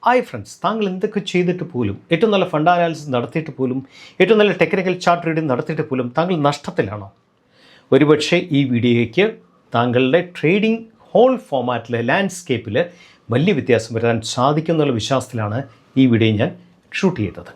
Hi friends, താങ്കൾ എന്തൊക്കെ ചെയ്തിട്ട് പോലും, ഏറ്റവും നല്ല ഫണ്ട് അനാലിസിസ് നടത്തിയിട്ട് പോലും, ഏറ്റവും നല്ല ടെക്നിക്കൽ ചാർട്ട് റീഡിംഗ് നടത്തിയിട്ട് പോലും താങ്കൾ നഷ്ടത്തിലാണോ? ഒരുപക്ഷെ ഈ വീഡിയോയ്ക്ക് താങ്കളുടെ ട്രേഡിംഗ് ഹോൾ ഫോമാറ്റിലെ ലാൻഡ്സ്കേപ്പിൽ വലിയ വ്യത്യാസം വരുത്താൻ സാധിക്കുമെന്നുള്ള വിശ്വാസത്തിലാണ് ഈ വീഡിയോ ഞാൻ ഷൂട്ട് ചെയ്തത്.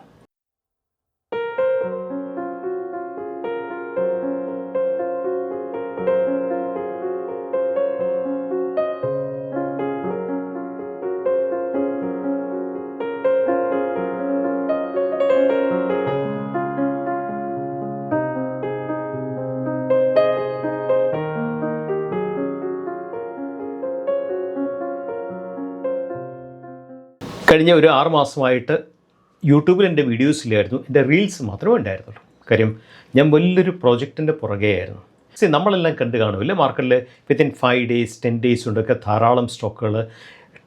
കഴിഞ്ഞ ഒരു 6 മാസമായിട്ട് യൂട്യൂബിൽ എൻ്റെ വീഡിയോസിലായിരുന്നു, എൻ്റെ റീൽസ് മാത്രമേ ഉണ്ടായിരുന്നുള്ളൂ. കാര്യം ഞാൻ വലിയൊരു പ്രോജക്റ്റിൻ്റെ പുറകെയായിരുന്നു. നമ്മളെല്ലാം കണ്ടു കാണുമല്ലേ, മാർക്കറ്റിൽ വിത്തിൻ 5 days 10 days കൊണ്ടൊക്കെ ധാരാളം സ്റ്റോക്കുകൾ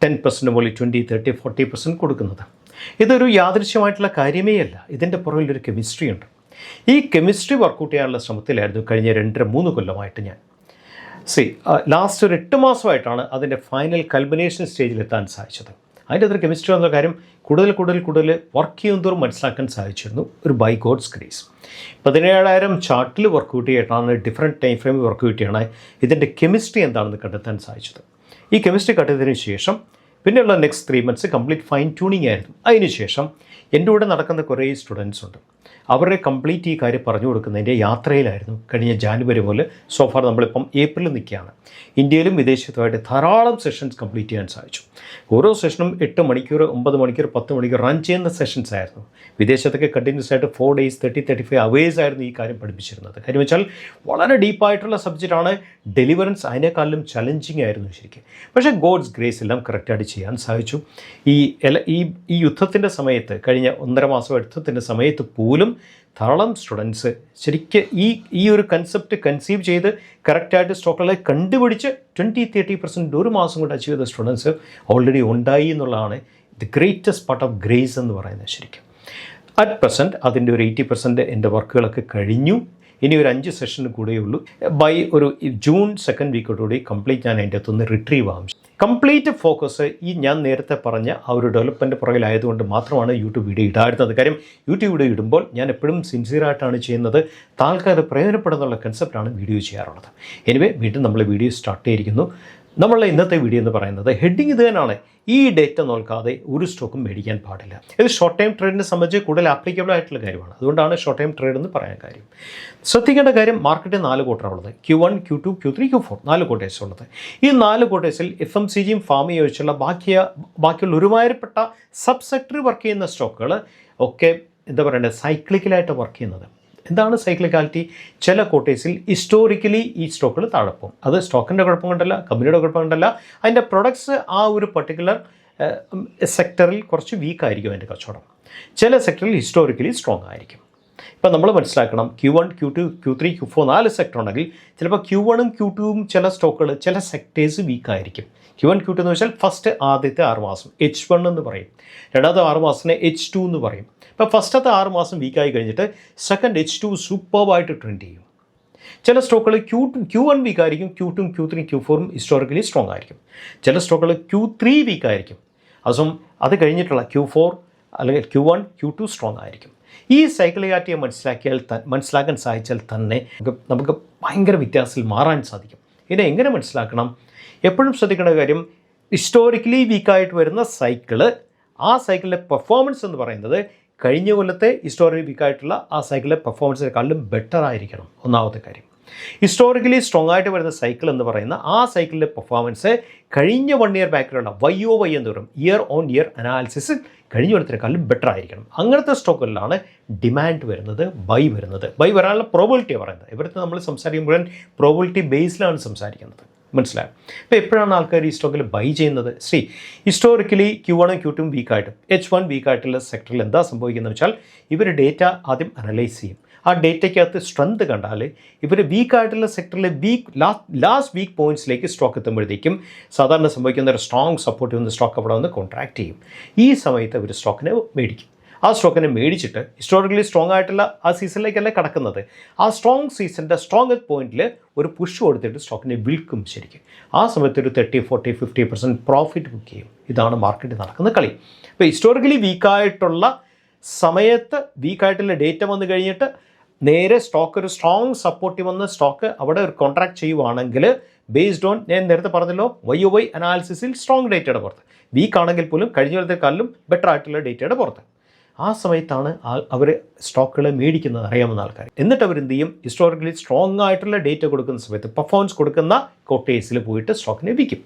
10% പോലെ 20, 30, 40% കൊടുക്കുന്നത്. ഇതൊരു യാദൃശ്യമായിട്ടുള്ള കാര്യമേ അല്ല. ഇതിൻ്റെ പുറകിലൊരു കെമിസ്ട്രി ഉണ്ട്. ഈ കെമിസ്ട്രി വർക്കൗട്ട് ചെയ്യാനുള്ള ശ്രമത്തിലായിരുന്നു കഴിഞ്ഞ 2-3 കൊല്ലമായിട്ട് ഞാൻ. ലാസ്റ്റ് ഒരു 8 മാസമായിട്ടാണ് അതിൻ്റെ ഫൈനൽ കൾമിനേഷൻ സ്റ്റേജിലെത്താൻ സാധിച്ചത്. അതിൻ്റെ അത്ര കെമിസ്ട്രി എന്ന കാര്യം കൂടുതൽ വർക്ക് ചെയ്യുന്നതോറും മനസ്സിലാക്കാൻ സാധിച്ചിരുന്നു. ഒരു ബൈ ഗോഡ്സ് ഗ്രേസ് 17,000 ചാർട്ടിൽ വർക്കൗട്ട് ചെയ്തിട്ടാണ്, ഡിഫറെൻറ്റ് ടൈം ഫ്രെയിമിൽ വർക്കൗട്ട് ചെയ്യണ ഇതിൻ്റെ കെമിസ്ട്രി എന്താണെന്ന് കണ്ടെത്താൻ സാധിച്ചത്. ഈ കെമിസ്ട്രി കണ്ടെത്തിയതിനു ശേഷം പിന്നെയുള്ള next 3 months complete fine tuning ആയിരുന്നു. അതിനുശേഷം എൻ്റെ കൂടെ നടക്കുന്ന കുറേ സ്റ്റുഡൻസ് ഉണ്ട്. അവരുടെ കംപ്ലീറ്റ് ഈ കാര്യം പറഞ്ഞു കൊടുക്കുന്നതിൻ്റെ യാത്രയിലായിരുന്നു കഴിഞ്ഞ ജാനുവരി മുതൽ സോഫാർ. നമ്മളിപ്പം ഏപ്രിൽ നിൽക്കുകയാണ്. ഇന്ത്യയിലും വിദേശത്തുമായിട്ട് ധാരാളം സെഷൻസ് കംപ്ലീറ്റ് ചെയ്യാൻ സാധിച്ചു. ഓരോ സെഷനും 8 മണിക്കൂർ 9 മണിക്കൂർ 10 മണിക്കൂർ റൺ ചെയ്യുന്ന സെഷൻസ് ആയിരുന്നു. വിദേശത്തൊക്കെ കണ്ടിന്യൂസ് ആയിട്ട് 4 days 30-35 hours ആയിരുന്നു ഈ കാര്യം പഠിപ്പിച്ചിരുന്നത്. കാര്യം വെച്ചാൽ വളരെ ഡീപ്പായിട്ടുള്ള സബ്ജക്റ്റാണ്. ഡെലിവറൻസ് അതിനേക്കാളും ചലഞ്ചിങ് ആയിരുന്നു ശരിക്കും. പക്ഷേ ഗോഡ്സ് ഗ്രേസ് എല്ലാം കറക്റ്റായിട്ട് ചെയ്യാൻ സാധിച്ചു. ഈ യുദ്ധത്തിൻ്റെ സമയത്ത്, കഴിഞ്ഞ 1.5 മാസം യുദ്ധത്തിൻ്റെ സമയത്ത് പോലും ധാരാളം സ്റ്റുഡൻസ് ശരിക്കും ഈ ഒരു കൺസെപ്റ്റ് കൺസീവ് ചെയ്ത് കറക്റ്റായിട്ട് സ്റ്റോക്കുകളെ കണ്ടുപിടിച്ച് 20-30% ഒരു മാസം കൊണ്ട് അച്ചീവ് ചെയ്ത സ്റ്റുഡൻസ് ഓൾറെഡി ഉണ്ടായി എന്നുള്ളതാണ് the greatest part of grace എന്ന് പറയുന്നത്. ശരിക്കും അറ്റ് പ്രസൻറ്റ് അതിൻ്റെ ഒരു 80% എൻ്റെ വർക്കുകളൊക്കെ കഴിഞ്ഞു. ഇനി ഒരു 5 സെഷൻ കൂടെ ഉള്ളൂ. ബൈ ഒരു ജൂൺ 2nd വീക്കോടുകൂടി കംപ്ലീറ്റ് ഞാൻ അതിൻ്റെ അകത്തുനിന്ന് റിട്രീവ് ആകും. കംപ്ലീറ്റ് ഫോക്കസ് ഈ ഞാൻ നേരത്തെ പറഞ്ഞ ആ ഒരു ഡെവലപ്മെൻറ്റ് പുറകിലായതുകൊണ്ട് മാത്രമാണ് യൂട്യൂബ് വീഡിയോ ഇടാറുന്നത്. കാര്യം യൂട്യൂബ് വീഡിയോ ഇടുമ്പോൾ ഞാൻ എപ്പോഴും സിൻസിയറായിട്ടാണ് ചെയ്യുന്നത്. താൽക്കാലം പ്രയോജനപ്പെടുന്നുള്ള കൺസെപ്റ്റാണ് വീഡിയോ ചെയ്യാറുള്ളത്. എനിവേ, വീണ്ടും നമ്മൾ വീഡിയോ സ്റ്റാർട്ട് ചെയ്തിരിക്കുന്നു. നമ്മളുടെ ഇന്നത്തെ വീഡിയോ എന്ന് പറയുന്നത് ഹെഡിങ് ഇത് തന്നെയാണ്. ഈ ഡേറ്റ നോക്കാതെ ഒരു സ്റ്റോക്കും മേടിക്കാൻ പാടില്ല. ഇത് ഷോർട്ട് ടൈം ട്രേഡിനെ സംബന്ധിച്ച് കൂടുതൽ ആപ്ലിക്കബിൾ ആയിട്ടുള്ള കാര്യമാണ്. അതുകൊണ്ടാണ് ഷോർട്ട് ടൈം ട്രേഡ് എന്ന് പറയാൻ കാര്യം. ശ്രദ്ധിക്കേണ്ട കാര്യം, മാർക്കറ്റിൽ 4 ക്വാർട്ടറാണുള്ളത്. Q1, Q2, Q3, Q4 4 quarters ഉള്ളത്. ഈ 4 ക്വാർട്ടേഴ്സിൽ FMCGയും ഫാമിയും ഒഴിച്ചുള്ള ബാക്കിയുള്ള ഒരുമാതിരിപ്പെട്ട സബ് സെക്ടറിൽ വർക്ക് ചെയ്യുന്ന സ്റ്റോക്കുകൾ ഒക്കെ എന്താ പറയേണ്ടത്, സൈക്ലിക്കലായിട്ട് വർക്ക് ചെയ്യുന്നത്. എന്താണ് സൈക്ലിക്കാലിറ്റി? ചില ക്വാർട്ടേഴ്സിൽ ഹിസ്റ്റോറിക്കലി ഈ സ്റ്റോക്കുകൾ താഴെ പോകും. അത് സ്റ്റോക്കിൻ്റെ കുഴപ്പം കൊണ്ടല്ല, കമ്പനിയുടെ കുഴപ്പം കൊണ്ടല്ല. അതിൻ്റെ പ്രൊഡക്ട്സ് ആ ഒരു പർട്ടിക്കുലർ സെക്ടറിൽ കുറച്ച് വീക്കായിരിക്കും അതിൻ്റെ കച്ചവടം. ചില സെക്ടറിൽ ഹിസ്റ്റോറിക്കലി സ്ട്രോങ് ആയിരിക്കും. ഇപ്പം നമ്മൾ മനസ്സിലാക്കണം, Q1, Q2, Q3, Q4 4 sector ഉണ്ടെങ്കിൽ ചിലപ്പോൾ Q1ഉം Q2ഉം ചില സ്റ്റോക്കുകൾ ചില സെക്ടേഴ്സ് വീക്കായിരിക്കും. Q1, Q2 എന്ന് വെച്ചാൽ ഫസ്റ്റ് ആദ്യത്തെ 6 മാസം H1 എന്ന് പറയും. രണ്ടാമത്തെ 6 മാസത്തിനെ H2 എന്ന് പറയും. ഇപ്പോൾ ഫസ്റ്റത്തെ 6 മാസം വീക്കായി കഴിഞ്ഞിട്ട് സെക്കൻഡ് H2 സൂപ്പർബായിട്ട് ട്രെൻഡ് ചെയ്യും. ചില സ്റ്റോക്കുകൾ Q1 വീക്കായിരിക്കും, Q2, Q3, Q4 historically strong ആയിരിക്കും. ചില സ്റ്റോക്കുകൾ Q3 വീക്കായിരിക്കും. അത് കഴിഞ്ഞിട്ടുള്ള Q4 അല്ലെങ്കിൽ Q1, Q2 സ്ട്രോങ് ആയിരിക്കും. ഈ സൈക്ലിക്കാലിറ്റിയെ മനസ്സിലാക്കാൻ സാധിച്ചാൽ തന്നെ നമുക്ക് ഭയങ്കര വ്യത്യാസത്തിൽ മാറാൻ സാധിക്കും. ഇതിനെ എങ്ങനെ മനസ്സിലാക്കണം? എപ്പോഴും ശ്രദ്ധിക്കേണ്ട കാര്യം, ഹിസ്റ്റോറിക്കലി വീക്കായിട്ട് വരുന്ന സൈക്കിള്, ആ സൈക്കിളിൻ്റെ പെർഫോമൻസ് എന്ന് പറയുന്നത് കഴിഞ്ഞ കൊല്ലത്തെ ഹിസ്റ്റോറിക്കലി വീക്കായിട്ടുള്ള ആ സൈക്കിളിലെ പെർഫോമൻസിനെക്കാളും ബെറ്റർ ആയിരിക്കണം. ഒന്നാമത്തെ കാര്യം. ഹിസ്റ്റോറിക്കലി സ്ട്രോങ് ആയിട്ട് വരുന്ന സൈക്കിൾ എന്ന് പറയുന്ന ആ സൈക്കിളിൻ്റെ പെർഫോമൻസ് കഴിഞ്ഞ 1 year ബാക്കിലുള്ള YOY എന്ന് പറയും, ഇയർ ഓൺ ഇയർ അനാലിസിസ് കഴിഞ്ഞ കൊല്ലത്തിനേക്കാളും ബെറ്റർ ആയിരിക്കണം. അങ്ങനത്തെ സ്റ്റോക്കുകളിലാണ് ഡിമാൻഡ് വരുന്നത്, ബൈ വരുന്നത്. ബൈ വരാനുള്ള പ്രോബിലിറ്റിയാണ് പറയുന്നത്. ഇവിടുത്തെ നമ്മൾ സംസാരിക്കുമ്പോൾ പ്രോബിലിറ്റി ബേസിലാണ് സംസാരിക്കുന്നത്. മനസ്സിലായോ? ഇപ്പോൾ എപ്പോഴാണ് ആൾക്കാർ ഈ സ്റ്റോക്കിൽ ബൈ ചെയ്യുന്നത്? ഹിസ്റ്റോറിക്കലി Q1ഉം Q2ഉം വീക്കായിട്ട്, H1 വീക്കായിട്ടുള്ള സെക്ടറിൽ എന്താ സംഭവിക്കുന്നത് വെച്ചാൽ, ഇവർ ഡേറ്റ ആദ്യം അനലൈസ് ചെയ്യും. ആ ഡേറ്റയ്ക്കകത്ത് സ്ട്രെങ്ത് കണ്ടാൽ ഇവർ വീക്കായിട്ടുള്ള സെക്ടറിലെ ലാസ്റ്റ് വീക്ക് പോയിൻറ്റ്സിലേക്ക് സ്റ്റോക്ക് എത്തുമ്പോഴത്തേക്കും സാധാരണ സംഭവിക്കുന്ന ഒരു സ്ട്രോങ് സപ്പോർട്ട് വന്ന് സ്റ്റോക്ക് അവിടെ വന്ന് കോൺട്രാക്ട് ചെയ്യും. ഈ സമയത്ത് അവർ സ്റ്റോക്കിനെ മേടിക്കും. ആ സ്റ്റോക്കിനെ മേടിച്ചിട്ട് ഹിസ്റ്റോറിക്കലി സ്ട്രോങ് ആയിട്ടുള്ള ആ സീസണിലേക്കല്ലേ കടക്കുന്നത്. ആ സ്ട്രോങ് സീസണിൻ്റെ സ്ട്രോങ്ങസ്റ്റ് പോയിന്റിൽ ഒരു പുഷ് കൊടുത്തിട്ട് സ്റ്റോക്കിനെ വിൽക്കും. ശരിക്കും ആ സമയത്ത് ഒരു 30, 40, 50% പ്രോഫിറ്റ് ബുക്ക് ചെയ്യും. ഇതാണ് മാർക്കറ്റിൽ നടക്കുന്ന കളി. ഇപ്പോൾ ഹിസ്റ്റോറിക്കലി വീക്കായിട്ടുള്ള സമയത്ത് വീക്കായിട്ടുള്ള ഡേറ്റ വന്നു കഴിഞ്ഞിട്ട് നേരെ സ്റ്റോക്ക് ഒരു സ്ട്രോങ് സപ്പോർട്ടീവ് വന്ന് സ്റ്റോക്ക് അവിടെ ഒരു കോൺട്രാക്ട് ചെയ്യുവാണെങ്കിൽ ബേസ്ഡ് ഓൺ ഞാൻ നേരത്തെ പറഞ്ഞല്ലോ YOY അനാലിസിസിൽ സ്ട്രോങ് ഡേറ്റയുടെ പുറത്ത്, വീക്ക് ആണെങ്കിൽ പോലും കഴിഞ്ഞ കാലത്തേക്കാളും ബെറ്റർ ആയിട്ടുള്ള ഡേറ്റയുടെ പുറത്ത് ആ സമയത്താണ് അവർ സ്റ്റോക്കുകൾ മേടിക്കുന്നത് അറിയാവുന്ന ആൾക്കാർ. എന്നിട്ട് അവർ എന്ത് ചെയ്യും, ഹിസ്റ്റോറിക്കലി സ്ട്രോങ് ആയിട്ടുള്ള ഡേറ്റ കൊടുക്കുന്ന സമയത്ത് പെർഫോമൻസ് കൊടുക്കുന്ന കോട്ടേഴ്സിൽ പോയിട്ട് സ്റ്റോക്കിനെ വിൽക്കും.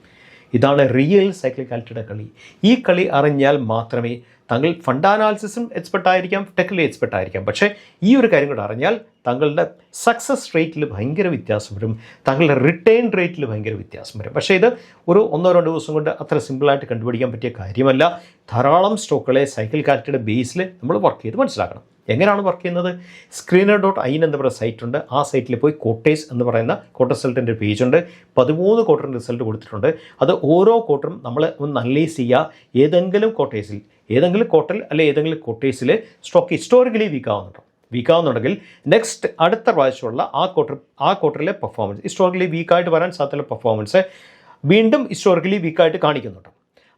ഇതാണ് റിയൽ സൈക്ലിക്കാലിറ്റിയുടെ കളി. ഈ കളി അറിഞ്ഞാൽ മാത്രമേ താങ്കൾ ഫണ്ട് അനാലിസിസും എക്സ്പെർട്ട് ആയിരിക്കാം, ടെക്നിക്കലി എക്സ്പെർട്ട് ആയിരിക്കാം. പക്ഷേ ഈ ഒരു കാര്യം കൂടെ അറിഞ്ഞാൽ താങ്കളുടെ സക്സസ് റേറ്റിൽ ഭയങ്കര വ്യത്യാസം വരും, താങ്കളുടെ റിട്ടേൺ റേറ്റിൽ ഭയങ്കര വ്യത്യാസം വരും. പക്ഷേ ഇത് ഒരു 1-2 ദിവസം കൊണ്ട് അത്ര സിമ്പിളായിട്ട് കണ്ടുപിടിക്കാൻ പറ്റിയ കാര്യമല്ല. ധാരാളം സ്റ്റോക്കുകളെ സൈക്ലിക്കാലിറ്റിയുടെ ബേസിൽ നമ്മൾ വർക്ക് ചെയ്ത് മനസ്സിലാക്കണം. എങ്ങനെയാണ് വർക്ക് ചെയ്യുന്നത്? screener.in എന്ന് പറയുന്ന സൈറ്റുണ്ട്. ആ സൈറ്റിൽ പോയി കോട്ടേഴ്സ് എന്ന് പറയുന്ന ക്വാർട്ടർ റിസൾട്ടിൻ്റെ പേജുണ്ട്. 13 ക്വാർട്ടർ റിസൾട്ട് കൊടുത്തിട്ടുണ്ട്. അത് ഓരോ ക്വാർട്ടറും നമ്മൾ ഒന്ന് അനലൈസ് ചെയ്യുക. ഏതെങ്കിലും ക്വാർട്ടേഴ്സിൽ, ഏതെങ്കിലും ക്വാർട്ടറിൽ അല്ലെ ഏതെങ്കിലും ക്വാർട്ടേഴ്സിൽ സ്റ്റോക്ക് ഹിസ്റ്റോറിക്കലി വീക്കാവുന്നുണ്ടെങ്കിൽ നെക്സ്റ്റ് അടുത്ത പ്രാവശ്യമുള്ള ആ ക്വാർട്ടറിലെ പെർഫോമൻസ്, ഹിസ്റ്റോറിക്കലി വീക്കായിട്ട് വരാൻ സാധ്യതയുള്ള പെർഫോമൻസ് വീണ്ടും ഹിസ്റ്റോറിക്കലി വീക്കായിട്ട് കാണിക്കുന്നുണ്ട്.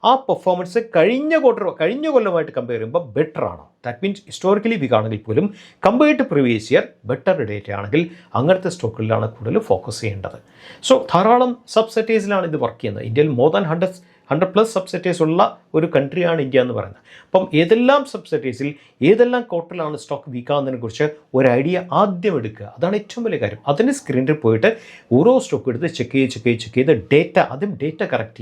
ആ പെർഫോമൻസ് കഴിഞ്ഞ കൊല്ലമായിട്ട് കമ്പയർ ചെയ്യുമ്പോൾ ബെറ്റർ ആണോ? ദാറ്റ് മീൻസ് ഹിസ്റ്റോറിക്കലി വീക്ക് ആണെങ്കിൽ പോലും compare to previous year better data ആണെങ്കിൽ അങ്ങനത്തെ സ്റ്റോക്കുകളിലാണ് കൂടുതൽ ഫോക്കസ് ചെയ്യേണ്ടത്. സോ ധാരാളം സബ്സെറ്റേഴ്സിലാണ് ഇത് വർക്ക് ചെയ്യുന്നത്. ഇന്ത്യയിൽ മോർ ദാൻ 100+ സബ്സെറ്റേഴ്സ് ഉള്ള ഒരു കൺട്രിയാണ് ഇന്ത്യ എന്ന് പറയുന്നത്. അപ്പം ഏതെല്ലാം സബ്സെറ്റേഴ്സിൽ ഏതെല്ലാം ക്വാർട്ടറിലാണ് സ്റ്റോക്ക് വീക്കാവുന്നതിനെ കുറിച്ച് ഒരു ഐഡിയ ആദ്യം എടുക്കുക. അതാണ് ഏറ്റവും വലിയ കാര്യം. അതിന് സ്ക്രീനിൽ പോയിട്ട് ഓരോ സ്റ്റോക്ക് എടുത്ത് ചെക്ക് ചെയ്ത് ഡേറ്റ ആദ്യം ഡേറ്റ കളക്ട്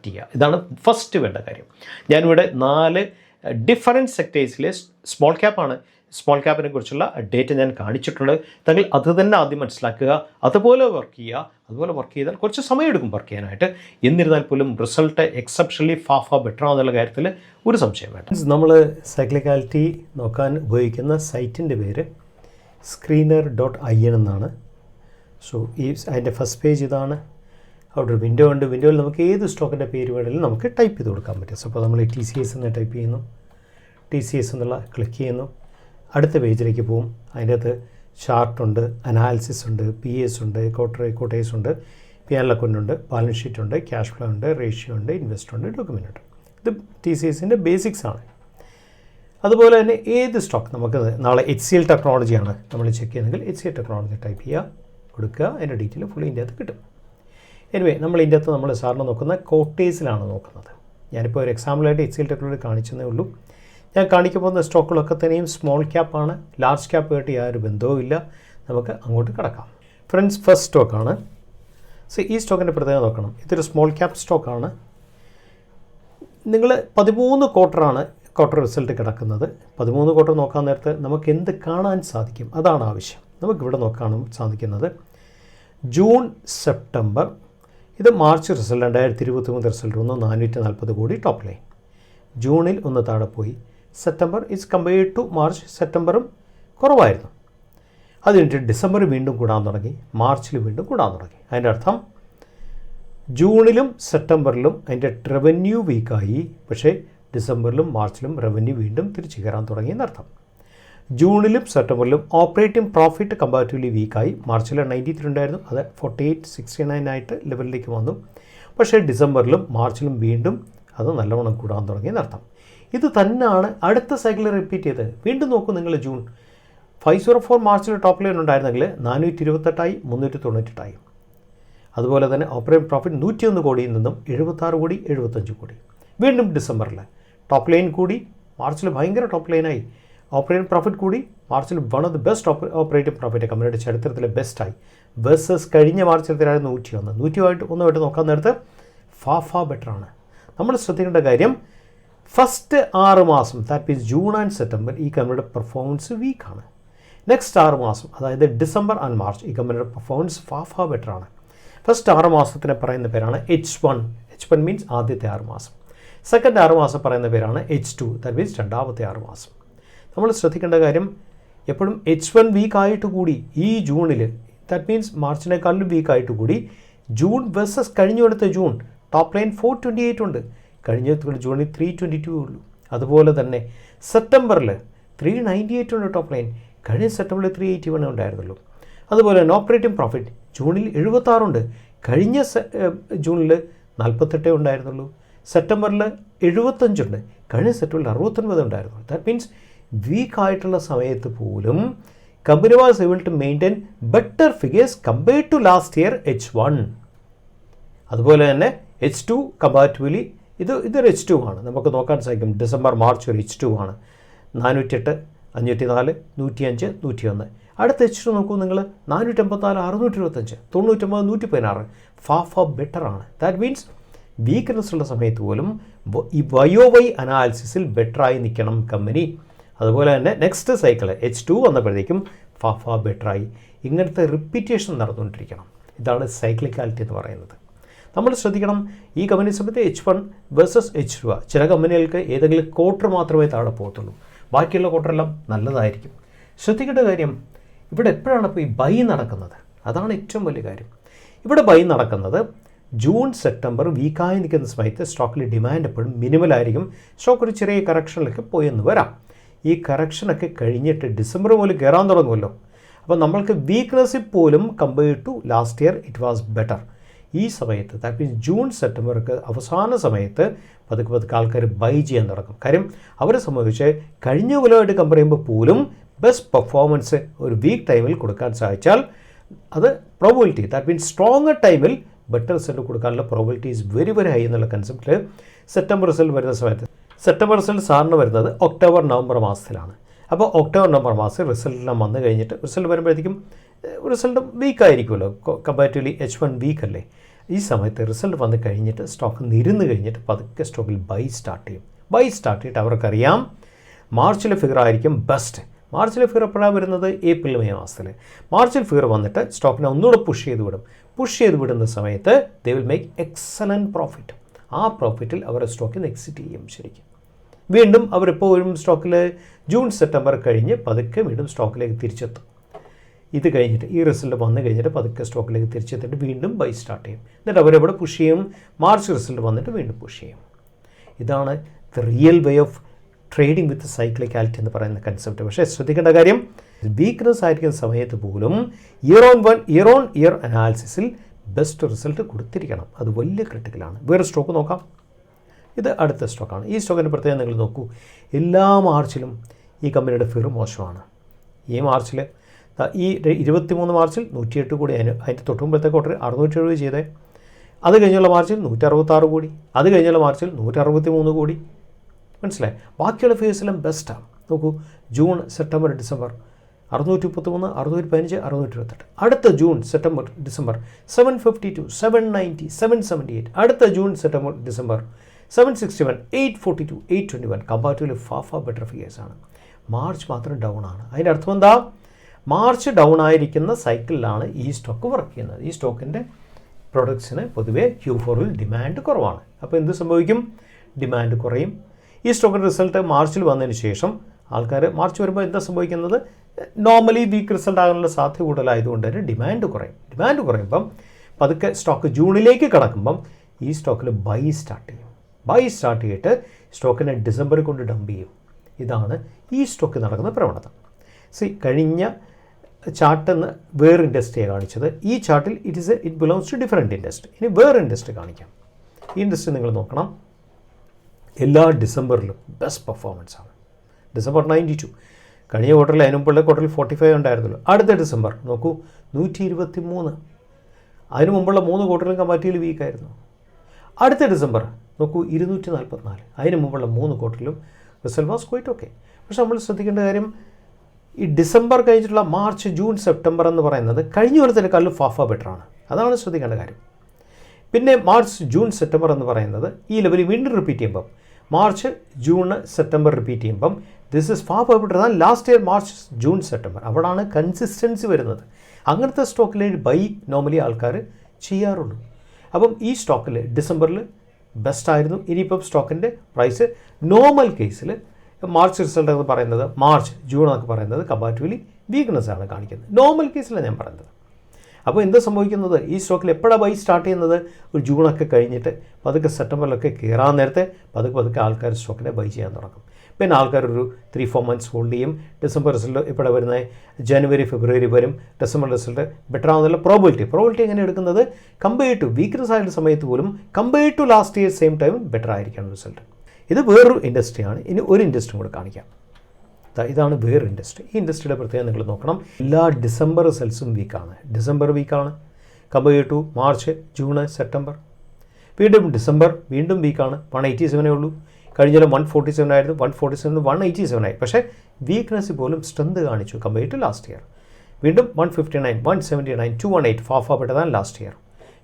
ചെയ്യുക. ഇതാണ് ഫസ്റ്റ് വേണ്ട കാര്യം. ഞാനിവിടെ 4 ഡിഫറൻറ്റ് സെക്ടേഴ്സിലെ സ്മോൾ ക്യാപ്പിനെ കുറിച്ചുള്ള ഡേറ്റ ഞാൻ കാണിച്ചിട്ടുണ്ട്. താങ്കൾ അത് തന്നെ ആദ്യം മനസ്സിലാക്കുക, അതുപോലെ വർക്ക് ചെയ്താൽ കുറച്ച് സമയമെടുക്കും വർക്ക് ചെയ്യാനായിട്ട്. എന്നിരുന്നാൽ പോലും റിസൾട്ട് എക്സെപ്ഷണലി ബെറ്റർ ആണെന്നുള്ള കാര്യത്തിൽ ഒരു സംശയം വേണ്ട. നമ്മൾ സൈക്ലിക്കാലിറ്റി നോക്കാൻ ഉപയോഗിക്കുന്ന സൈറ്റിൻ്റെ പേര് screener.in എന്നാണ്. സോ അതിൻ്റെ ഫസ്റ്റ് പേജ് ഇതാണ്. അവിടെ ഒരു വിൻഡോ ഉണ്ട്. വിൻഡോയിൽ നമുക്ക് ഏത് സ്റ്റോക്കിൻ്റെ പേര് വേണമെങ്കിലും നമുക്ക് ടൈപ്പ് ചെയ്ത് കൊടുക്കാൻ പറ്റും. സോ അപ്പോൾ നമ്മൾ TCS എന്ന് ടൈപ്പ് ചെയ്യുന്നു, TCS എന്നുള്ള ക്ലിക്ക് ചെയ്യുന്നു. അടുത്ത പേജിലേക്ക് പോകും. അതിൻ്റെ അകത്ത് ചാർട്ടുണ്ട്, അനാലിസിസ് ഉണ്ട്, PS ഉണ്ട്, കോട്ടേഴ്സ് ഉണ്ട്, P&L അക്കൗണ്ട് ഉണ്ട്, ബാലൻസ് ഷീറ്റ് ഉണ്ട്, ക്യാഷ് ഫ്ലോ ഉണ്ട്, റേഷ്യോ ഉണ്ട്, ഇൻവെസ്റ്റർ ഉണ്ട്, ഡോക്യുമെൻ്റ് ഉണ്ട്. ഇത് TCSൻ്റെ ബേസിക്സ് ആണ്. അതുപോലെ തന്നെ ഏത് സ്റ്റോക്ക് നമുക്ക് നാളെ HCL ടെക്നോളജിയാണ് നമ്മൾ ചെക്ക് ചെയ്യുന്നതെങ്കിൽ HCL ടെക്നോളജി ടൈപ്പ് ചെയ്യുക, കൊടുക്കുക. അതിൻ്റെ ഡീറ്റെയിൽ ഫുള്ളി ഇതിൻ്റെ അകത്ത് കിട്ടും. എനിവേ നമ്മൾ ഇതിൻ്റെ അകത്ത് നമ്മൾ സാറിന് നോക്കുന്ന കോട്ടേഴ്സിലാണ് നോക്കുന്നത്. ഞാനിപ്പോൾ ഒരു എക്സാമ്പിളായിട്ട് HCL ടെക്നോളജി കാണിച്ചതേ ഉള്ളൂ. ഞാൻ കാണിക്കാൻ പോകുന്ന സ്റ്റോക്കുകളൊക്കെ തന്നെയും സ്മോൾ ക്യാപ്പാണ്, ലാർജ് ക്യാപ്പായിട്ട് യാതൊരു ബന്ധവുമില്ല. നമുക്ക് അങ്ങോട്ട് കിടക്കാം. ഫ്രണ്ട്സ്, ഫസ്റ്റ് സ്റ്റോക്കാണ്. സോ ഈ സ്റ്റോക്കിൻ്റെ പ്രത്യേകത നോക്കണം. ഇതൊരു സ്മോൾ ക്യാപ്പ് സ്റ്റോക്കാണ്. നിങ്ങൾ 13 ക്വാർട്ടർ റിസൾട്ട് കിടക്കുന്നത്. 13 ക്വാർട്ടർ നോക്കാൻ നേരത്ത് നമുക്ക് എന്ത് കാണാൻ സാധിക്കും? അതാണ് ആവശ്യം. നമുക്കിവിടെ നോക്കാൻ സാധിക്കുന്നത് ജൂൺ, സെപ്റ്റംബർ, ഇത് മാർച്ച് റിസൾട്ട് 2023 റിസൾട്ട് വന്നു 440 കോടി ടോപ്പ് ലൈൻ. ജൂണിൽ ഒന്ന് താഴെ പോയി. September is compared to March, സെപ്റ്റംബറും കുറവായിരുന്നു. അത് കഴിഞ്ഞിട്ട് ഡിസംബർ വീണ്ടും കൂടാൻ തുടങ്ങി, മാർച്ചിൽ വീണ്ടും കൂടാൻ തുടങ്ങി. അതിൻ്റെ അർത്ഥം ജൂണിലും സെപ്റ്റംബറിലും അതിൻ്റെ റവന്യൂ വീക്കായി, പക്ഷേ ഡിസംബറിലും മാർച്ചിലും റവന്യൂ വീണ്ടും തിരിച്ചു കയറാൻ തുടങ്ങി എന്നർത്ഥം. ജൂണിലും സെപ്റ്റംബറിലും ഓപ്പറേറ്റിംഗ് പ്രോഫിറ്റ് കമ്പാരിറ്റീവ്ലി വീക്കായി. മാർച്ചിൽ 93 ഉണ്ടായിരുന്നു, അത് 4869 ആയിട്ട് ലെവലിലേക്ക് വന്നു. പക്ഷേ ഡിസംബറിലും മാർച്ചിലും വീണ്ടും അത് നല്ലവണ്ണം കൂടാൻ തുടങ്ങി എന്നർത്ഥം. ഇത് തന്നെയാണ് അടുത്ത സൈക്കിളിൽ റിപ്പീറ്റ് ചെയ്ത്. വീണ്ടും നോക്കൂ നിങ്ങൾ, ജൂൺ 504 മാർച്ചിൽ ടോപ്പ് ലൈൻ ഉണ്ടായിരുന്നെങ്കിൽ 428 398. അതുപോലെ തന്നെ ഓപ്പറേറ്റിംഗ് പ്രോഫിറ്റ് 101 കോടിയിൽ നിന്നും 76 കോടി 75 കോടി. വീണ്ടും ഡിസംബറിൽ ടോപ്പ് ലൈൻ കൂടി, മാർച്ചിൽ ഭയങ്കര ടോപ്പ് ലൈനായി. ഓപ്പറേറ്റിംഗ് പ്രോഫിറ്റ് കൂടി, മാർച്ചിൽ one of the best operating profit കമ്പനിയുടെ ചരിത്രത്തിലെ ബെസ്റ്റായി. വേഴ്സസ് കഴിഞ്ഞ മാർച്ചിലത്തിലായിരുന്നു 101 നോക്കാൻ നേരത്ത് ബെറ്ററാണ്. നമ്മൾ ശ്രദ്ധിക്കേണ്ട കാര്യം, ഫസ്റ്റ് 6 മാസം, that means June and September, ഈ കമ്പനിയുടെ പെർഫോമൻസ് വീക്കാണ്. നെക്സ്റ്റ് 6 മാസം, അതായത് ഡിസംബർ ആൻഡ് മാർച്ച്, ഈ കമ്പനിയുടെ പെർഫോമൻസ് ബെറ്ററാണ്. ഫസ്റ്റ് 6 മാസത്തിനെ പറയുന്ന പേരാണ് H1 മീൻസ് ആദ്യത്തെ 6 മാസം. സെക്കൻഡ് 6 മാസം പറയുന്ന പേരാണ് H2, ദാറ്റ് മീൻസ് രണ്ടാമത്തെ 6 മാസം. നമ്മൾ ശ്രദ്ധിക്കേണ്ട കാര്യം, എപ്പോഴും H1 വീക്കായിട്ട് കൂടി ഈ ജൂണിൽ, ദാറ്റ് മീൻസ് മാർച്ചിനേക്കാളും വീക്കായിട്ട് കൂടി ജൂൺ വേഴ്സസ് കഴിഞ്ഞ അടുത്ത ജൂൺ ടോപ്പ് ലൈൻ 428 ഉണ്ട്, കഴിഞ്ഞ ജൂണിൽ 322 ഉള്ളൂ. അതുപോലെ തന്നെ സെപ്റ്റംബറിൽ 398 ഉണ്ട് ടോപ്പ് ലൈൻ. കഴിഞ്ഞ സെപ്റ്റംബറിൽ 381 ഉണ്ടായിരുന്നുള്ളൂ. അതുപോലെ തന്നെ ഓപ്പറേറ്റിംഗ് പ്രോഫിറ്റ് ജൂണിൽ 76 ഉണ്ട്. കഴിഞ്ഞ ജൂണിൽ 48 ഉണ്ടായിരുന്നുള്ളൂ. സെപ്റ്റംബറിൽ 75 ഉണ്ട്. കഴിഞ്ഞ സെപ്റ്റംബറിൽ 69 ഉണ്ടായിരുന്നു. ദാറ്റ് മീൻസ് വീക്കായിട്ടുള്ള സമയത്ത് പോലും company was able to maintain better figures compared to last year H1. അതുപോലെ തന്നെ H2 കമ്പാരിറ്റീവ്ലി ഇതൊരു H2 ആണ്. നമുക്ക് നോക്കാൻ സാധിക്കും ഡിസംബർ മാർച്ച് ഒരു H2 ആണ്. 408, 504, 105, 101. അടുത്ത H2 നോക്കൂ നിങ്ങൾ, 484, 625, 99, 116. ഫാർ ബെറ്റർ ആണ്. ദാറ്റ് മീൻസ് വീക്ക്നെസ് ഉള്ള സമയത്ത് പോലും ഈ YOY അനാലിസിസിൽ ബെറ്ററായി നിൽക്കണം കമ്പനി. അതുപോലെ തന്നെ നെക്സ്റ്റ് സൈക്കിൾ H2 വന്നപ്പോഴത്തേക്കും ഫാർ ബെറ്ററായി. ഇങ്ങനത്തെ റിപ്പീറ്റേഷൻ നടന്നുകൊണ്ടിരിക്കണം. ഇതാണ് സൈക്ലിക്കാലിറ്റി എന്ന് പറയുന്നത്. നമ്മൾ ശ്രദ്ധിക്കണം, ഈ കമ്പനി സമയത്ത് H1 വേഴ്സസ് H2. ചില കമ്പനികൾക്ക് ഏതെങ്കിലും ക്വാർട്ടർ മാത്രമേ താഴെ പോകത്തുള്ളൂ, ബാക്കിയുള്ള ക്വാർട്ടറെല്ലാം നല്ലതായിരിക്കും. ശ്രദ്ധിക്കേണ്ട കാര്യം, ഇവിടെ എപ്പോഴാണ് ഇപ്പോൾ ഈ ബൈ നടക്കുന്നത്? അതാണ് ഏറ്റവും വലിയ കാര്യം. ഇവിടെ ബൈ നടക്കുന്നത് ജൂൺ സെപ്റ്റംബർ വീക്കായി നിൽക്കുന്ന സമയത്ത് സ്റ്റോക്കിൽ ഡിമാൻഡ് എപ്പോഴും മിനിമലായിരിക്കും. സ്റ്റോക്ക് ഒരു ചെറിയ കറക്ഷനിലൊക്കെ പോയെന്ന് വരാം. ഈ കറക്ഷനൊക്കെ കഴിഞ്ഞിട്ട് ഡിസംബർ മുതൽ കയറാൻ തുടങ്ങുമല്ലോ. അപ്പോൾ നമ്മൾക്ക് വീക്ക്നെസ്സിൽ പോലും compared to last year it was better. ഈ സമയത്ത് ദാറ്റ് മീൻസ് ജൂൺ സെപ്റ്റംബർക്ക് അവസാന സമയത്ത് പതുക്കെ ആൾക്കാർ ബൈ ചെയ്യാൻ തുടങ്ങും. കാര്യം അവരെ സംബന്ധിച്ച് കഴിഞ്ഞ കൊല്ലമായിട്ട് കമ്പയർ ചെയ്യുമ്പോൾ പോലും ബെസ്റ്റ് പെർഫോമൻസ് ഒരു വീക്ക് ടൈമിൽ കൊടുക്കാൻ സാധിച്ചാൽ അത് പ്രോബിലിറ്റി, ദാറ്റ് മീൻസ് സ്ട്രോങ്ങർ ടൈമിൽ ബെറ്റർ റിസൾട്ട് കൊടുക്കാനുള്ള probability is very very high എന്നുള്ള കൺസെപ്റ്റിൽ സെപ്റ്റംബർ റിസൾട്ട് വരുന്ന സമയത്ത്, സെപ്റ്റംബർ റിസൾട്ട് സാറിന് വരുന്നത് ഒക്ടോബർ നവംബർ മാസത്തിലാണ്. അപ്പോൾ ഒക്ടോബർ നവംബർ മാസം റിസൾട്ടെല്ലാം വന്നു കഴിഞ്ഞിട്ട് റിസൾട്ട് വരുമ്പോഴത്തേക്കും റിസൾട്ട് വീക്കായിരിക്കുമല്ലോ, കമ്പാരിറ്റീവ്ലി H1 വീക്കല്ലേ. ഈ സമയത്ത് റിസൾട്ട് വന്ന് കഴിഞ്ഞിട്ട് സ്റ്റോക്ക് നിരുന്ന് കഴിഞ്ഞിട്ട് പതുക്കെ സ്റ്റോക്കിൽ ബൈ സ്റ്റാർട്ട് ചെയ്യും. ബൈ സ്റ്റാർട്ട് ചെയ്തിട്ട് അവർക്കറിയാം മാർച്ചിലെ ഫിഗർ ആയിരിക്കും ബെസ്റ്റ്. മാർച്ചിലെ ഫിഗർ എപ്പോഴാണ് വരുന്നത്? ഏപ്രിൽ മെയ് മാസത്തിൽ. മാർച്ചിൽ ഫിഗർ വന്നിട്ട് സ്റ്റോക്കിനെ ഒന്നുകൂടെ പുഷ് ചെയ്ത് വിടും. പുഷ് ചെയ്ത് വിടുന്ന സമയത്ത് they will make excellent profit. ആ പ്രോഫിറ്റിൽ അവരുടെ സ്റ്റോക്കിൽ നിന്ന് എക്സിറ്റ് ചെയ്യും. ശരിക്കും വീണ്ടും അവരിപ്പോൾ വരും സ്റ്റോക്കിൽ ജൂൺ സെപ്റ്റംബർ കഴിഞ്ഞ് പതുക്കെ വീണ്ടും സ്റ്റോക്കിലേക്ക് തിരിച്ചെത്തും. ഇത് കഴിഞ്ഞിട്ട് ഈ റിസൾട്ട് വന്നു കഴിഞ്ഞിട്ട് പതുക്കെ സ്റ്റോക്കിലേക്ക് തിരിച്ചെത്തിയിട്ട് വീണ്ടും ബൈ സ്റ്റാർട്ട് ചെയ്യും. എന്നിട്ട് അവരെവിടെ പുഷ് ചെയ്യും? മാർച്ച് റിസൾട്ട് വന്നിട്ട് വീണ്ടും പുഷ് ചെയ്യും. ഇതാണ് the real way of trading with cyclicality എന്ന് പറയുന്ന കൺസെപ്റ്റ്. പക്ഷേ ശ്രദ്ധിക്കേണ്ട കാര്യം, വീക്ക്നെസ് ആയിരിക്കുന്ന സമയത്ത് പോലും ഇയർ ഓൺ ഇയർ അനാലിസിസിൽ ബെസ്റ്റ് റിസൾട്ട് കൊടുത്തിരിക്കണം. അത് വലിയ ക്രിട്ടിക്കലാണ്. വേറെ സ്റ്റോക്ക് നോക്കാം. ഇത് അടുത്ത സ്റ്റോക്കാണ്. ഈ സ്റ്റോക്കിൻ്റെ പ്രത്യേകം നിങ്ങൾ നോക്കൂ, എല്ലാ മാർച്ചിലും ഈ കമ്പനിയുടെ ഫിഗർ മോശമാണ്. ഈ മാർച്ചിൽ ഈ 23 മാർച്ചിൽ 108 കൂടി, അതിൻ്റെ തൊട്ടുമുമ്പത്തെ ക്വാർട്ടർ 670 ചെയ്തേ. അത് കഴിഞ്ഞുള്ള മാർച്ചിൽ 166 കൂടി, അത് കഴിഞ്ഞുള്ള മാർച്ചിൽ 163 കൂടി. മനസ്സിലായി? ബാക്കിയുള്ള ഫിഗേഴ്സെല്ലാം ബെസ്റ്റാണ്. നോക്കൂ, ജൂൺ സെപ്റ്റംബർ ഡിസംബർ 633, 615, 628. അടുത്ത ജൂൺ സെപ്റ്റംബർ ഡിസംബർ 752, 790, 778. അടുത്ത June September December 761, 842, 821. Comparatively far better ഫിഗേഴ്സാണ്. മാർച്ച് മാത്രം ഡൗൺ ആണ്. അതിൻ്റെ അർത്ഥം എന്താ? മാർച്ച് ഡൗൺ ആയിരിക്കുന്ന സൈക്കിളിലാണ് ഈ സ്റ്റോക്ക് വർക്ക് ചെയ്യുന്നത്. ഈ സ്റ്റോക്കിൻ്റെ പ്രൊഡക്ട്സിന് പൊതുവേ Q4ൽ ഡിമാൻഡ് കുറവാണ്. അപ്പോൾ എന്ത് സംഭവിക്കും? ഡിമാൻഡ് കുറയും. ഈ സ്റ്റോക്കിൻ്റെ റിസൾട്ട് മാർച്ചിൽ വന്നതിന് ശേഷം ആൾക്കാർ മാർച്ച് വരുമ്പോൾ എന്താ സംഭവിക്കുന്നത്? നോർമലി വീക്ക് റിസൾട്ട് ആകാനുള്ള സാധ്യത കൂടുതലായതുകൊണ്ട് തന്നെ ഡിമാൻഡ് കുറയും. ഡിമാൻഡ് കുറയുമ്പം പതുക്കെ സ്റ്റോക്ക് ജൂണിലേക്ക് കടക്കുമ്പം ഈ സ്റ്റോക്കിൽ ബൈ സ്റ്റാർട്ട് ചെയ്യും. ബൈ സ്റ്റാർട്ട് ചെയ്തിട്ട് സ്റ്റോക്കിനെ ഡിസംബറിൽ കൊണ്ട് ഡംപ് ചെയ്യും. ഇതാണ് ഈ സ്റ്റോക്ക് നടക്കുന്ന പ്രവണത. കഴിഞ്ഞ ചാർട്ടെന്ന് വേറെ ഇൻഡസ്ട്രിയാണ് കാണിച്ചത്. ഈ ചാർട്ടിൽ it belongs to different industry. ഇനി വേറെ ഇൻഡസ്ട്രി കാണിക്കാം. ഈ ഇൻഡസ്ട്രി നിങ്ങൾ നോക്കണം, എല്ലാ ഡിസംബറിലും ബെസ്റ്റ് പെർഫോമൻസ് ആണ്. ഡിസംബർ 92, കഴിഞ്ഞ ക്വാർട്ടറിൽ അതിനുമുമ്പുള്ള ക്വാർട്ടറിൽ 45 ഉണ്ടായിരുന്നല്ലോ. അടുത്ത ഡിസംബർ നോക്കൂ 123. അതിനു മുമ്പുള്ള 3 ക്വാർട്ടറിലും കമ്പാരിറ്റീവ്ലി വീക്കായിരുന്നു. അടുത്ത ഡിസംബർ നോക്കൂ 244. അതിന് മുമ്പുള്ള 3 ക്വാർട്ടറിലും റിസൾട്ട് വാസ് ക്വൈറ്റ് ഓക്കെ. പക്ഷെ നമ്മൾ ശ്രദ്ധിക്കേണ്ട കാര്യം, ഈ ഡിസംബർ കഴിഞ്ഞിട്ടുള്ള മാർച്ച് ജൂൺ സെപ്റ്റംബർ എന്ന് പറയുന്നത് കഴിഞ്ഞ കൊല്ലത്തിനേക്കാളും ഫാർ ബെറ്ററാണ്. അതാണ് ശ്രദ്ധിക്കേണ്ട കാര്യം. പിന്നെ മാർച്ച് ജൂൺ സെപ്റ്റംബർ എന്ന് പറയുന്നത് ഈ ലെവലിൽ വീണ്ടും റിപ്പീറ്റ് ചെയ്യുമ്പം, മാർച്ച് ജൂൺ സെപ്റ്റംബർ റിപ്പീറ്റ് ചെയ്യുമ്പം this is far better than last year March June September. അവിടാണ് കൺസിസ്റ്റൻസി വരുന്നത്. അങ്ങനത്തെ സ്റ്റോക്കിൽ ബൈ നോർമലി ആൾക്കാർ ചെയ്യാറുള്ളൂ. അപ്പം ഈ സ്റ്റോക്കിൽ ഡിസംബറിൽ ബെസ്റ്റായിരുന്നു. ഇനിയിപ്പം സ്റ്റോക്കിൻ്റെ പ്രൈസ് നോർമൽ കേസിൽ മാർച്ച് റിസൾട്ട് എന്ന് പറയുന്നത്, മാർച്ച് ജൂൺ എന്നൊക്കെ പറയുന്നത് കമ്പാരിറ്റീവ്ലി വീക്ക്നെസ് ആണ് കാണിക്കുന്നത്. നോർമൽ കേസിലാണ് ഞാൻ പറയുന്നത്. അപ്പോൾ എന്താ സംഭവിക്കുന്നത്, ഈ സ്റ്റോക്കിൽ എപ്പോഴാണ് ബൈ സ്റ്റാർട്ട് ചെയ്യുന്നത്, ഒരു ജൂണൊക്കെ കഴിഞ്ഞിട്ട് പതുക്കെ സെപ്റ്റംബറിലൊക്കെ കയറാൻ നേരത്തെ പതുക്കെ ആൾക്കാർ സ്റ്റോക്കിനെ ബൈ ചെയ്യാൻ തുടങ്ങും. പിന്നെ ആൾക്കാർ ഒരു 3-4 മന്ത്സ് ഹോൾഡ് ചെയ്യും. ഡിസംബർ റിസൾട്ട് ഇവിടെ വരുന്നത് ജനുവരി ഫെബ്രുവരി വരും. ഡിസംബർ റിസൾട്ട് ബെറ്റർ ആവുന്നുള്ള പ്രോബിലിറ്റി എങ്ങനെ എടുക്കുന്നത്, കമ്പയർ ടു വീക്ക്നെസ് ആയിട്ടുള്ള സമയത്ത് പോലും compare to last year same time better ആയിരിക്കണം റിസൾട്ട്. ഇത് വേറൊരു ഇൻഡസ്ട്രിയാണ്. ഇനി ഒരു ഇൻഡസ്ട്രി കൂടെ കാണിക്കാം. ഇതാണ് വേറൊരു ഇൻഡസ്ട്രി. ഈ ഇൻഡസ്ട്രിയുടെ പ്രത്യേകം നിങ്ങൾ നോക്കണം, എല്ലാ ഡിസംബർ റിസൾട്ട്സും വീക്കാണ്. ഡിസംബർ വീക്കാണ് compare to March, June, September. വീണ്ടും ഡിസംബർ വീണ്ടും വീക്കാണ്. 187 ഉള്ളൂ. കഴിഞ്ഞ 147 ആയിരുന്നു. 147 187 ആയി. പക്ഷേ വീക്ക്നെസ് പോലും സ്ട്രെങ്ത് കാണിച്ചു കമ്പയർ ടു ലാസ്റ്റ് ഇയർ. വീണ്ടും 159, 179, 218 far better than last year.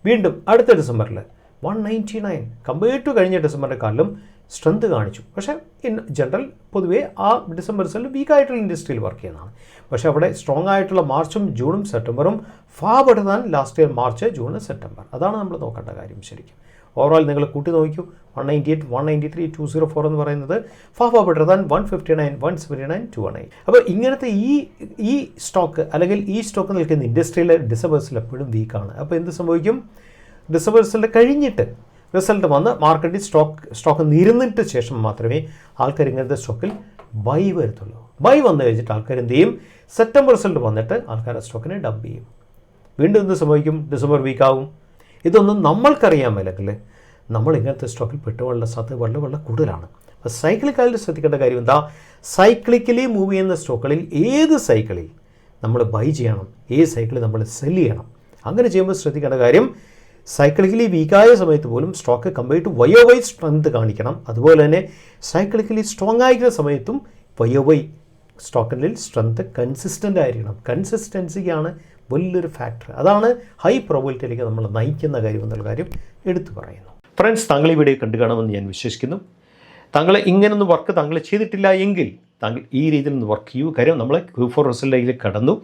വീണ്ടും അടുത്ത ഡിസംബറിൽ 199 കമ്പയർ ടു കഴിഞ്ഞ ഡിസംബറിനെക്കാളും സ്ട്രെങ്ത് കാണിച്ചു. പക്ഷേ ഇൻ ജനറൽ പൊതുവേ ആ ഡിസംബർ റിസൾട്ട് വീക്കായിട്ടുള്ള ഇൻഡസ്ട്രിയിൽ വർക്ക് ചെയ്യുന്നതാണ്. പക്ഷേ അവിടെ സ്ട്രോങ് ആയിട്ടുള്ള മാർച്ചും ജൂണും സെപ്റ്റംബറും far better than last year March, June, September. അതാണ് നമ്മൾ നോക്കേണ്ട കാര്യം ശരിക്കും. ഓവറോൾ നിങ്ങൾ കൂട്ടി നോക്കൂ, 198, 193, 204 എന്ന് പറയുന്നത് ഫാർ ബെറ്റർ ദാൻ 159, 179, 218. അപ്പോൾ ഇങ്ങനത്തെ ഈ സ്റ്റോക്ക് അല്ലെങ്കിൽ ഈ സ്റ്റോക്ക് നിൽക്കുന്ന ഇൻഡസ്ട്രിയിലെ ഡിസംബർ റിസൾട്ട് എപ്പോഴും വീക്കാണ്. അപ്പോൾ എന്ത് സംഭവിക്കും, ഡിസംബർ റിസൾട്ട് കഴിഞ്ഞിട്ട് റിസൾട്ട് വന്ന് മാർക്കറ്റിൽ സ്റ്റോക്ക് നിരന്നിട്ട് ശേഷം മാത്രമേ ആൾക്കാർ ഇങ്ങനത്തെ സ്റ്റോക്കിൽ ബൈ വരത്തുള്ളൂ. ബൈ വന്നു കഴിഞ്ഞിട്ട് ആൾക്കാർ എന്ത് ചെയ്യും, സെപ്റ്റംബർ റിസൾട്ട് വന്നിട്ട് ആൾക്കാർ ആ സ്റ്റോക്കിനെ ഡംപ് ചെയ്യും. വീണ്ടും എന്ത് സംഭവിക്കും, ഡിസംബർ വീക്കാവും. ഇതൊന്നും നമ്മൾക്കറിയാൻ മേലെങ്കിൽ നമ്മൾ ഇങ്ങനത്തെ സ്റ്റോക്കിൽ പെട്ടുപോകാനുള്ള സാധ്യത വളരെ കൂടുതലാണ്. അപ്പോൾ സൈക്ലിക്കായിട്ട് ശ്രദ്ധിക്കേണ്ട കാര്യം എന്താ, സൈക്ലിക്കലി മൂവ് ചെയ്യുന്ന സ്റ്റോക്കുകളിൽ ഏത് സൈക്കിളിൽ നമ്മൾ ബൈ ചെയ്യണം, ഏത് സൈക്കിളിൽ നമ്മൾ സെൽ ചെയ്യണം. അങ്ങനെ ചെയ്യുമ്പോൾ ശ്രദ്ധിക്കേണ്ട കാര്യം, സൈക്ലിക്കലി വീക്കായ സമയത്ത് പോലും stock compare to YOY strength കാണിക്കണം. അതുപോലെ തന്നെ സൈക്ലിക്കലി സ്ട്രോങ് ആയിരിക്കുന്ന സമയത്തും YOY സ്റ്റോക്കിൽ സ്ട്രെങ്ത് കൺസിസ്റ്റൻ്റ് ആയിരിക്കണം. കൺസിസ്റ്റൻസിക്കാണ് വലിയൊരു ഫാക്ടർ. അതാണ് ഹൈ പ്രോബിലിറ്റിയിലേക്ക് നമ്മൾ നയിക്കുന്ന കാര്യം എന്നുള്ള കാര്യം എടുത്തു പറയുന്നു. ഫ്രണ്ട്സ്, താങ്കൾ ഈ വീഡിയോ കണ്ടു കാണുമെന്ന് ഞാൻ വിശ്വസിക്കുന്നു. താങ്കൾ ഇങ്ങനൊന്നും വർക്ക് താങ്കൾ ചെയ്തിട്ടില്ല എങ്കിൽ താങ്കൾ ഈ രീതിയിൽ നിന്ന് വർക്ക് ചെയ്യൂ. കാര്യം നമ്മൾ Q4 റിസൾട്ടിലേക്ക് കടന്നു,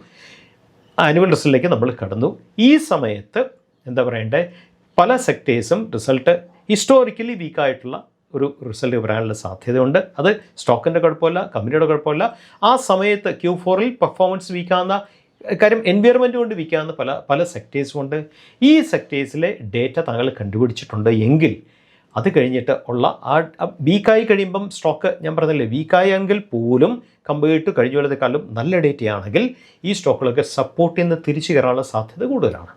ആനുവൽ റിസൾട്ടിലേക്ക് നമ്മൾ കടന്നു. ഈ സമയത്ത് എന്താ പറയണ്ടേ, പല സെക്ടേഴ്സും റിസൾട്ട് ഹിസ്റ്റോറിക്കലി വീക്കായിട്ടുള്ള ഒരു റിസൾട്ട് വരാനുള്ള സാധ്യതയുണ്ട്. അത് സ്റ്റോക്കിൻ്റെ കുഴപ്പമില്ല, കമ്പനിയുടെ കുഴപ്പമില്ല. ആ സമയത്ത് Q4 പെർഫോമൻസ് വീക്കാവുന്ന കാര്യം, എൻവയറമെൻറ്റ് കൊണ്ട് വീക്കാവുന്ന പല സെക്ടേഴ്സും ഉണ്ട്. ഈ സെക്ടേഴ്സിലെ ഡേറ്റ താങ്കൾ കണ്ടുപിടിച്ചിട്ടുണ്ട് എങ്കിൽ അത് കഴിഞ്ഞിട്ട് ഉള്ള ആ വീക്കായി കഴിയുമ്പം സ്റ്റോക്ക് ഞാൻ പറഞ്ഞില്ലേ വീക്കായെങ്കിൽ പോലും കമ്പയർ ടു കഴിഞ്ഞ കൊല്ലത്തെക്കാളും നല്ല ഡേറ്റയാണെങ്കിൽ ഈ സ്റ്റോക്കുകളൊക്കെ സപ്പോർട്ടിൽ നിന്ന് തിരിച്ചു കയറാനുള്ള സാധ്യത കൂടുതലാണ്.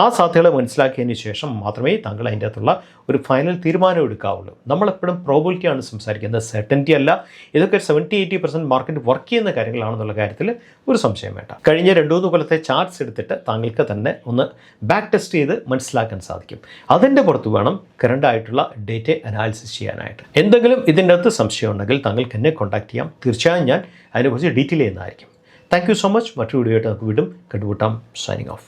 ആ സാധ്യതകളെ മനസ്സിലാക്കിയതിന് ശേഷം മാത്രമേ താങ്കൾ അതിൻ്റെ അകത്തുള്ള ഒരു ഫൈനൽ തീരുമാനം എടുക്കാവുള്ളൂ. നമ്മളെപ്പോഴും പ്രോബിലിറ്റിയാണ് സംസാരിക്കുന്നത്, സെർട്ടനിറ്റി അല്ല. ഇതൊക്കെ 70-80% മാർക്കറ്റ് വർക്ക് ചെയ്യുന്ന കാര്യങ്ങളാണെന്നുള്ള കാര്യത്തിൽ ഒരു സംശയം വേണ്ട. കഴിഞ്ഞ 2-3 കൊല്ലത്തെ ചാർട്ട്സ് എടുത്തിട്ട് താങ്കൾക്ക് തന്നെ ഒന്ന് ബാക്ക് ടെസ്റ്റ് ചെയ്ത് മനസ്സിലാക്കാൻ സാധിക്കും. അതിൻ്റെ പുറത്ത് വേണം കറണ്ട് ആയിട്ടുള്ള ഡേറ്റ അനാലിസിസ് ചെയ്യാനായിട്ട്. എന്തെങ്കിലും ഇതിൻ്റെ അകത്ത് സംശയം ഉണ്ടെങ്കിൽ താങ്കൾക്ക് എന്നെ കോൺടാക്ട് ചെയ്യാം. തീർച്ചയായും ഞാൻ അതിനെക്കുറിച്ച് ഡീറ്റെയിൽ ചെയ്യുന്നതായിരിക്കും. Thank you so much. മറ്റൊരു വീഡിയോ ആയിട്ട് നമുക്ക് വീണ്ടും കണ്ടുമുട്ടാം. Signing off.